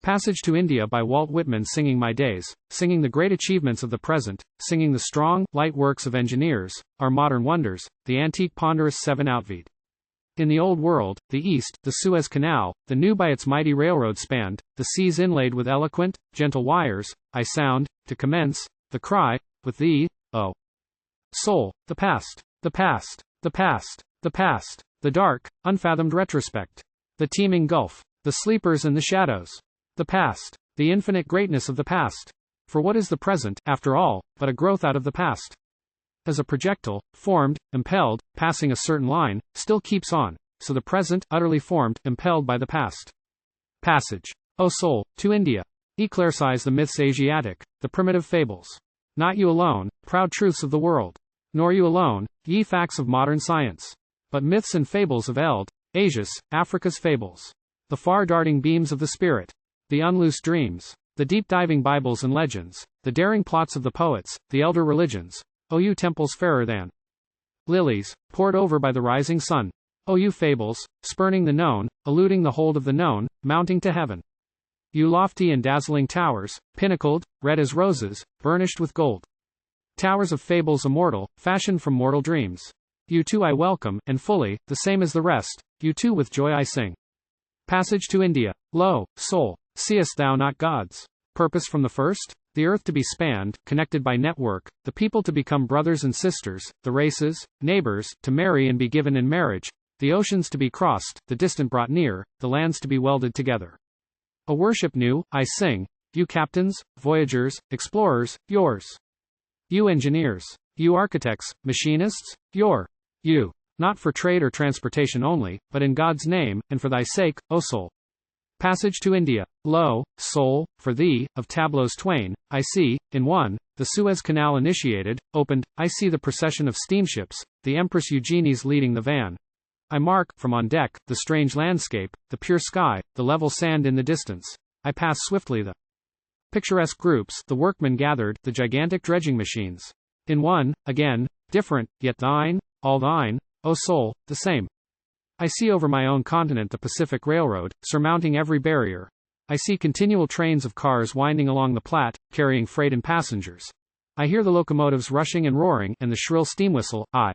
Passage to India by Walt Whitman. Singing my days, singing the great achievements of the present, singing the strong, light works of engineers, our modern wonders, the antique ponderous outvied. In the old world, the East, the Suez Canal, the new by its mighty railroad spanned, the seas inlaid with eloquent, gentle wires, I sound, to commence, the cry, with thee, O soul, the past, the past, the past, the past, the dark, unfathomed retrospect, the teeming gulf, the sleepers and the shadows, the past, the infinite greatness of the past. For what is the present, after all, but a growth out of the past? As a projectile, formed, impelled, passing a certain line, still keeps on, so the present, utterly formed, impelled by the past. Passage. O soul, to India. Eclaircise the myths Asiatic, the primitive fables. Not you alone, proud truths of the world. Nor you alone, ye facts of modern science. But myths and fables of Eld, Asia's, Africa's fables. The far-darting beams of the spirit. The unloosed dreams. The deep-diving Bibles and legends. The daring plots of the poets, the elder religions. O you temples fairer than lilies, poured over by the rising sun. O you fables, spurning the known, eluding the hold of the known, mounting to heaven. You lofty and dazzling towers, pinnacled, red as roses, burnished with gold. Towers of fables immortal, fashioned from mortal dreams. You too I welcome, and fully, the same as the rest, you too with joy I sing. Passage to India. Lo, soul, seest thou not God's purpose from the first? The earth to be spanned, connected by network, the people to become brothers and sisters, the races, neighbors, to marry and be given in marriage, the oceans to be crossed, the distant brought near, the lands to be welded together. A worship new, I sing, you captains, voyagers, explorers, yours. You engineers, you architects, machinists, you. Not for trade or transportation only, but in God's name, and for thy sake, O soul. Passage to India. Lo, soul, for thee, of tableaus twain, I see, in one, the Suez Canal initiated, opened, I see the procession of steamships, the Empress Eugenie's leading the van. I mark, from on deck, the strange landscape, the pure sky, the level sand in the distance. I pass swiftly the picturesque groups, the workmen gathered, the gigantic dredging machines. In one, again, different, yet thine, all thine, O soul, the same. I see over my own continent the Pacific Railroad, surmounting every barrier. I see continual trains of cars winding along the Platte, carrying freight and passengers. I hear the locomotives rushing and roaring, and the shrill steam whistle. I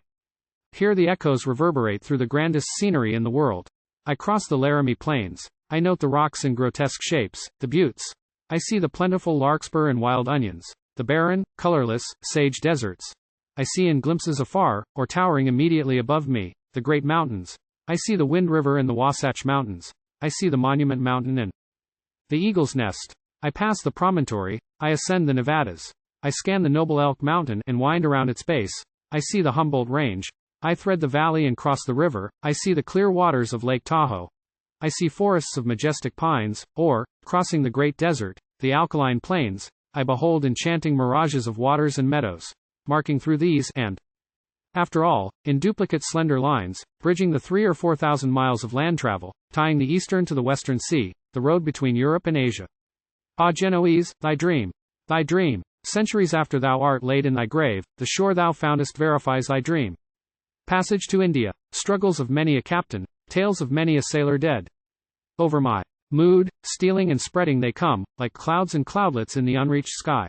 hear the echoes reverberate through the grandest scenery in the world. I cross the Laramie Plains. I note the rocks in grotesque shapes, the buttes. I see the plentiful larkspur and wild onions, the barren, colorless, sage deserts. I see in glimpses afar, or towering immediately above me, the great mountains. I see the Wind River and the Wasatch Mountains. I see the Monument Mountain and the Eagle's Nest. I pass the promontory. I ascend the Nevadas. I scan the noble Elk Mountain and wind around its base. I see the Humboldt Range. I thread the valley and cross the river. I see the clear waters of Lake Tahoe. I see forests of majestic pines, or, crossing the great desert, the alkaline plains, I behold enchanting mirages of waters and meadows. Marking through these, and after all, in duplicate slender lines, bridging the 3,000 or 4,000 miles of land travel, tying the eastern to the western sea, the road between Europe and Asia. Ah Genoese, thy dream. Thy dream. Centuries after thou art laid in thy grave, the shore thou foundest verifies thy dream. Passage to India. Struggles of many a captain, tales of many a sailor dead. Over my mood, stealing and spreading they come, like clouds and cloudlets in the unreached sky.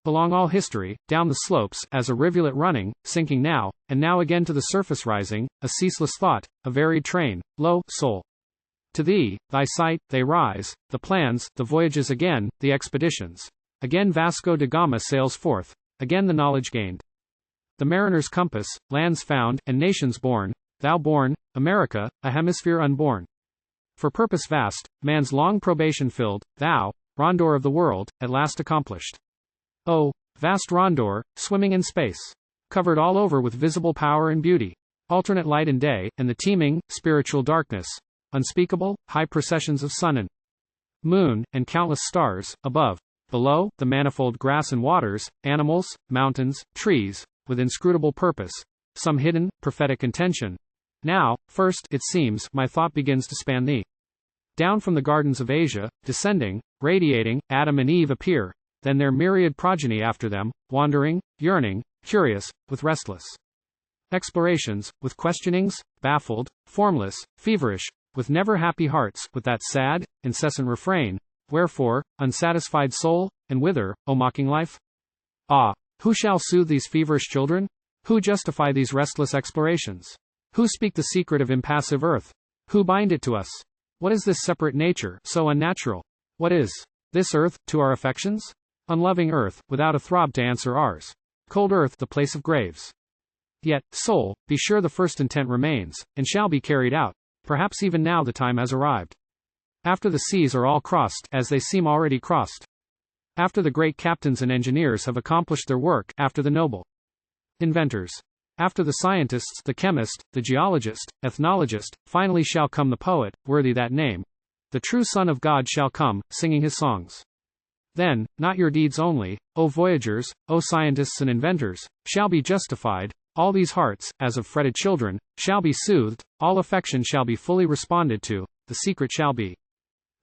Along all history, down the slopes, as a rivulet running, sinking now, and now again to the surface rising, a ceaseless thought, a varied train. Lo, soul. To thee, thy sight, they rise, the plans, the voyages again, the expeditions. Again Vasco da Gama sails forth, again the knowledge gained. The mariner's compass, lands found, and nations born, thou born, America, a hemisphere unborn. For purpose vast, man's long probation filled, thou, rondeur of the world, at last accomplished. Oh, vast rondeur, swimming in space. Covered all over with visible power and beauty. Alternate light and day, and the teeming, spiritual darkness. Unspeakable, high processions of sun and moon, and countless stars, above. Below, the manifold grass and waters, animals, mountains, trees, with inscrutable purpose. Some hidden, prophetic intention. Now, first, it seems, my thought begins to span thee. Down from the gardens of Asia, descending, radiating, Adam and Eve appear. Then their myriad progeny after them, wandering, yearning, curious, with restless explorations, with questionings, baffled, formless, feverish, with never happy hearts, with that sad, incessant refrain, Wherefore, unsatisfied soul, and whither, O mocking life? Ah! Who shall soothe these feverish children? Who justify these restless explorations? Who speak the secret of impassive earth? Who bind it to us? What is this separate nature, so unnatural? What is this earth, to our affections? Unloving earth, without a throb to answer ours. Cold earth, the place of graves. Yet, soul, be sure the first intent remains, and shall be carried out. Perhaps even now the time has arrived. After the seas are all crossed, as they seem already crossed. After the great captains and engineers have accomplished their work, after the noble inventors. After the scientist, the chemist, the geologist, ethnologist, finally shall come the poet, worthy that name. The true Son of God shall come, singing his songs. Then, not your deeds only, O voyagers, O scientists and inventors, shall be justified, all these hearts, as of fretted children, shall be soothed, all affection shall be fully responded to, the secret shall be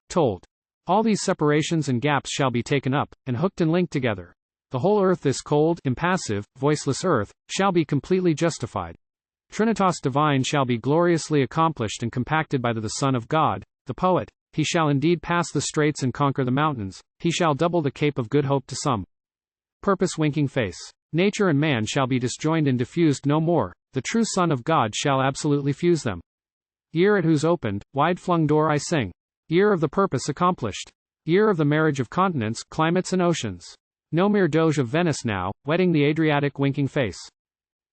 told. All these separations and gaps shall be taken up, and hooked and linked together. The whole earth, this cold, impassive, voiceless earth, shall be completely justified. Trinitas divine shall be gloriously accomplished and compacted by the Son of God, the poet. He shall indeed pass the straits and conquer the mountains, he shall double the Cape of Good Hope to some purpose winking face. Nature and man shall be disjoined and diffused no more, the true Son of God shall absolutely fuse them. Year at whose opened, wide-flung door I sing. Year of the purpose accomplished. Year of the marriage of continents, climates and oceans. No mere doge of Venice now, wedding the Adriatic winking face.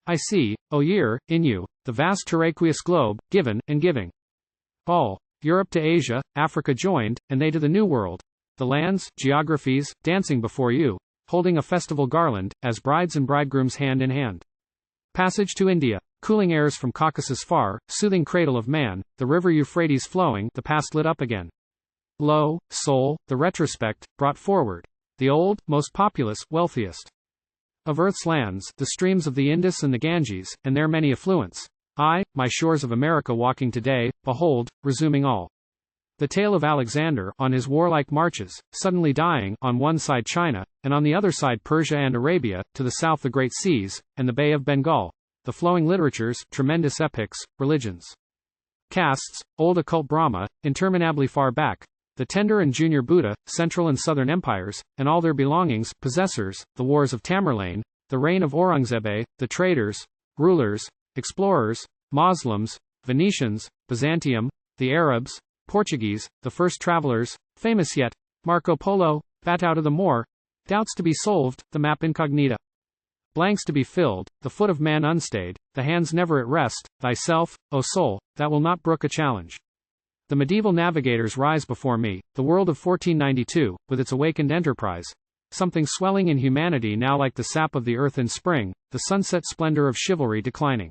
I see, O year, in you, the vast terraqueous globe, given, and giving. All. Europe to Asia, Africa joined, and they to the New World. The lands, geographies, dancing before you, holding a festival garland, as brides and bridegrooms hand in hand. Passage to India. Cooling airs from Caucasus far, soothing cradle of man, the river Euphrates flowing, the past lit up again. Lo, soul, the retrospect, brought forward. The old, most populous, wealthiest of earth's lands, the streams of the Indus and the Ganges, and their many affluents. I, my shores of America walking today, behold, resuming all. The tale of Alexander, on his warlike marches, suddenly dying, on one side China, and on the other side Persia and Arabia, to the south the great seas, and the Bay of Bengal. The flowing literatures, tremendous epics, religions. Castes, old occult Brahma, interminably far back. The tender and junior Buddha, central and southern empires, and all their belongings, possessors, the wars of Tamerlane, the reign of Aurangzeb, the traders, rulers, explorers, Moslems, Venetians, Byzantium, the Arabs, Portuguese, the first travelers, famous yet, Marco Polo, Batao to the Moor, doubts to be solved, the map incognita. Blanks to be filled, the foot of man unstayed, the hands never at rest, thyself, O soul, that will not brook a challenge. The medieval navigators rise before me, the world of 1492, with its awakened enterprise. Something swelling in humanity now like the sap of the earth in spring, the sunset splendor of chivalry declining.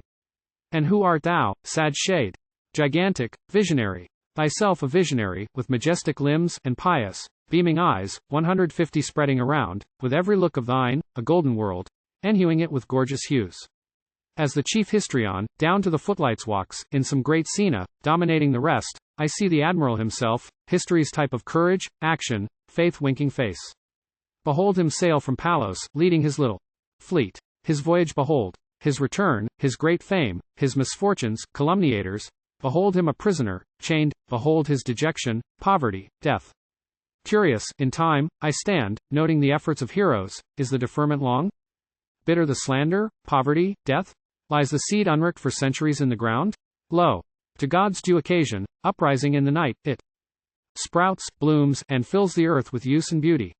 And who art thou, sad shade? Gigantic, visionary. Thyself a visionary, with majestic limbs, and pious, beaming eyes, 150 spreading around, with every look of thine, a golden world, enhuing it with gorgeous hues. As the chief histrion, down to the footlights walks, in some great scena, dominating the rest, I see the admiral himself, history's type of courage, action, faith winking face. Behold him sail from Palos, leading his little fleet. His voyage behold. His return, his great fame, his misfortunes, calumniators. Behold him a prisoner, chained, behold his dejection, poverty, death. Curious, in time, I stand, noting the efforts of heroes, is the deferment long? Bitter the slander, poverty, death? Lies the seed unricked for centuries in the ground? Lo! To God's due occasion, uprising in the night, it sprouts, blooms, and fills the earth with use and beauty.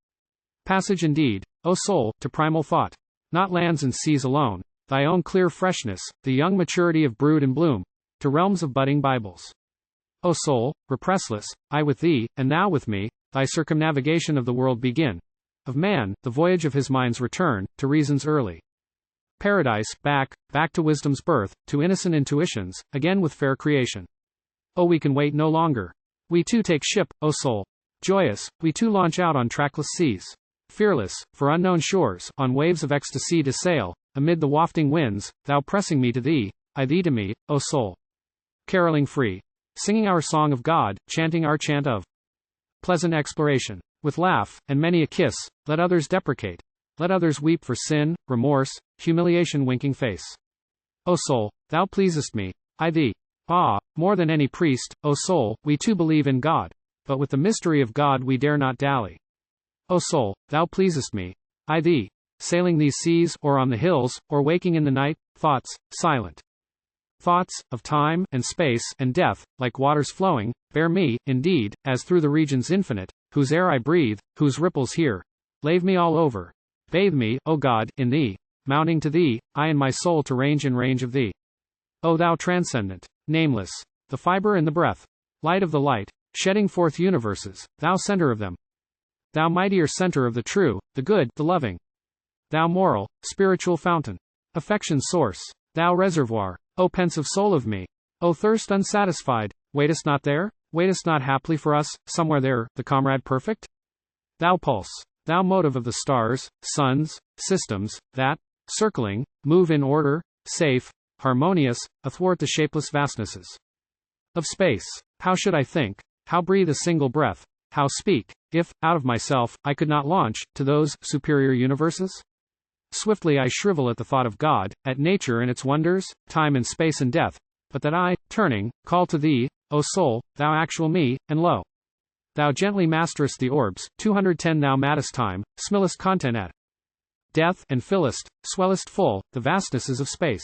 Passage indeed, O soul, to primal thought. Not lands and seas alone, thy own clear freshness, the young maturity of brood and bloom. To realms of budding Bibles. O soul, repressless, I with thee, and thou with me, thy circumnavigation of the world begin. Of man, the voyage of his mind's return, to reason's early paradise, back to wisdom's birth, to innocent intuitions, again with fair creation. Oh, we can wait no longer. We too take ship, O soul. Joyous, we too launch out on trackless seas. Fearless, for unknown shores, on waves of ecstasy to sail, amid the wafting winds, thou pressing me to thee, I thee to me, O soul. Caroling free. Singing our song of God, chanting our chant of pleasant exploration. With laugh, and many a kiss, let others deprecate. Let others weep for sin, remorse, humiliation winking face. O soul, thou pleasest me, I thee. Ah, more than any priest, O soul, we too believe in God. but with the mystery of God we dare not dally. O soul, thou pleasest me, I thee, sailing these seas, or on the hills, or waking in the night, thoughts, silent. Thoughts, of time, and space, and death, like waters flowing, bear me, indeed, as through the regions infinite, whose air I breathe, whose ripples hear. Lave me all over. Bathe me, O God, in thee, mounting to thee, I and my soul to range in range of thee. O thou transcendent, nameless, the fiber and the breath, light of the light, shedding forth universes, thou center of them. Thou mightier center of the true, the good, the loving. Thou moral, spiritual fountain. Affection's source. Thou reservoir. O pensive soul of me. O thirst unsatisfied, waitest not there? Waitest not haply for us, somewhere there, the comrade perfect? Thou pulse. Thou motive of the stars, suns, systems, that, circling, move in order, safe, harmonious, athwart the shapeless vastnesses of space. How should I think? How breathe a single breath? How speak, if, out of myself, I could not launch, to those, superior universes? Swiftly I shrivel at the thought of God, at nature and its wonders, time and space and death, but that I, turning, call to thee, O soul, thou actual me, and lo! Thou gently masterest the orbs, 210 thou mattest time, smillest content at death, and fillest, swellest full, the vastnesses of space.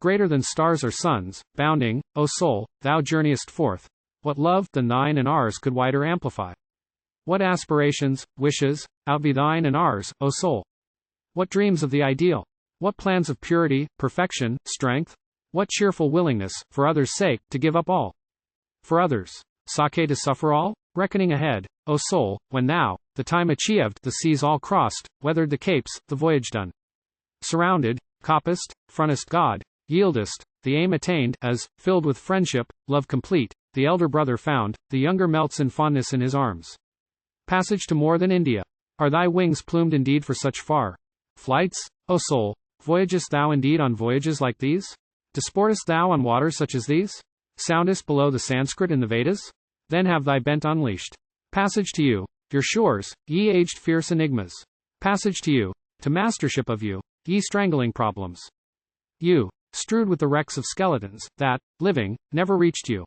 Greater than stars or suns, bounding, O soul, thou journeyest forth. What love, than thine and ours could wider amplify? What aspirations, wishes, outvied thine and ours, O soul? What dreams of the ideal? What plans of purity, perfection, strength? What cheerful willingness, for others' sake, to give up all? For others. Sake to suffer all? Reckoning ahead, O soul, when thou, the time achieved, the seas all crossed, weathered the capes, the voyage done. Surrounded, coppest, frontest God, yieldest, the aim attained, as, filled with friendship, love complete, the elder brother found, the younger melts in fondness in his arms. Passage to more than India. Are thy wings plumed indeed for such far flights, O soul? Voyagest thou indeed on voyages like these? Disportest thou on waters such as these? Soundest below the Sanskrit in the Vedas? Then have thy bent unleashed. Passage to you, your shores, ye aged fierce enigmas. Passage to you, to mastership of you, ye strangling problems. You, strewed with the wrecks of skeletons, that, living, never reached you.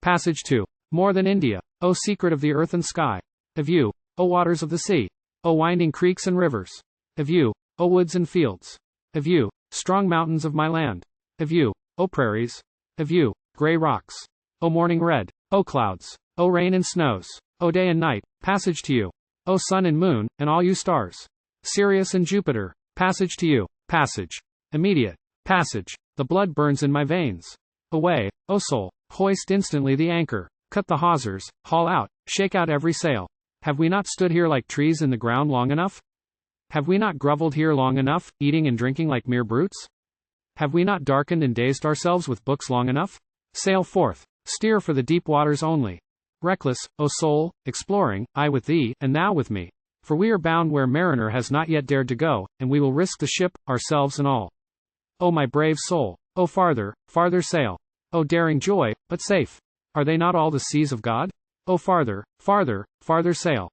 Passage to more than India, O secret of the earth and sky. Of you, O waters of the sea. O winding creeks and rivers. Of you, O woods and fields. Of you, strong mountains of my land. Of you, O prairies. Of you, gray rocks. O morning red. O clouds. O rain and snows. O day and night. Passage to you. O sun and moon, and all you stars. Sirius and Jupiter. Passage to you. Passage. Immediate. Passage. The blood burns in my veins. Away, O soul. Hoist instantly the anchor. Cut the hawsers. Haul out. Shake out every sail. Have we not stood here like trees in the ground long enough? Have we not grovelled here long enough, eating and drinking like mere brutes? Have we not darkened and dazed ourselves with books long enough? Sail forth. Steer for the deep waters only. Reckless, O soul, exploring, I with thee, and thou with me. For we are bound where mariner has not yet dared to go, and we will risk the ship, ourselves and all. O my brave soul. O farther, farther sail. O daring joy, but safe. Are they not all the seas of God? O farther, farther, farther sail.